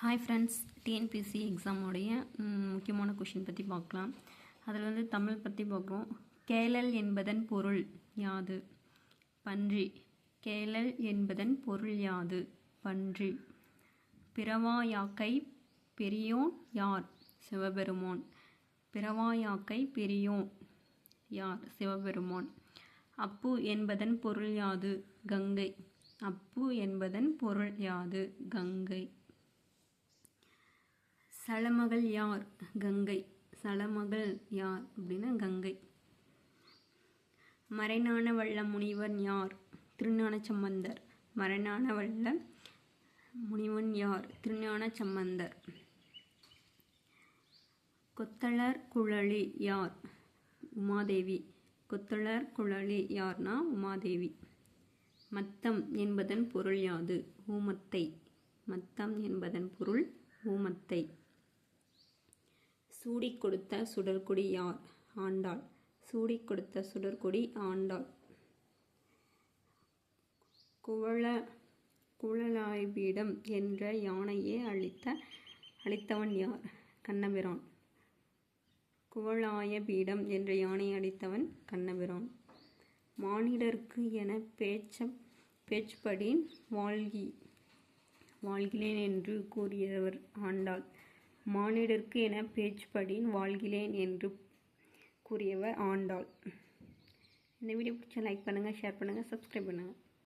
Hi friends, TNPSC எக்ஸாமோடைய முக்கியமான question பற்றி பார்க்கலாம். அதில் தமிழ் பற்றி பார்க்குறோம். கேளல் என்பதன் பொருள் யாது? பன்றி. கேளல் என்பதன் பொருள் யாது? பன்றி. பிறவாயாக்கை பெரியோன் யார்? சிவபெருமான். பிறவாயாக்கை பெரியோன் யார்? சிவபெருமான். அப்பு என்பதன் பொருள் யாது? கங்கை. அப்பு என்பதன் பொருள் யாது? கங்கை. சலமகள் யார்? கங்கை. சலமகள் யார் அப்படின்னா கங்கை. மறைஞான வள்ள முனிவன் யார்? திருஞான சம்பந்தர். மறைஞான வள்ள முனிவன் யார்? திருஞான சம்பந்தர். கொத்தளர் குழலி யார்? உமாதேவி. கொத்தளர் குழலி யார்னா உமாதேவி. மத்தம் என்பதன் பொருள் யாது? ஊமத்தை. மத்தம் என்பதன் பொருள் ஊமத்தை. சூடிக் கொடுத்த சுடர்கொடி யார்? ஆண்டாள். சூடிக் கொடுத்த சுடர்கொடி ஆண்டாள். குவளாய்பீடம் என்ற யானையை அழித்தவன் யார்? கண்ணபிரான். குவளாய பீடம் என்ற யானையை அழித்தவன் கண்ணபிரான். மானிடர்க்கு என பேச்சுப்படின் வாழ்கிலேன் என்று கூறியவர் ஆண்டாள். மானிடர்க்கு என பேச்சுப்படின் வாழ்கிலேன் என்று கூறியவர் ஆண்டாள். இந்த வீடியோ பிடிச்சா லைக் பண்ணுங்கள், ஷேர் பண்ணுங்கள், சப்ஸ்கிரைப் பண்ணுங்கள்.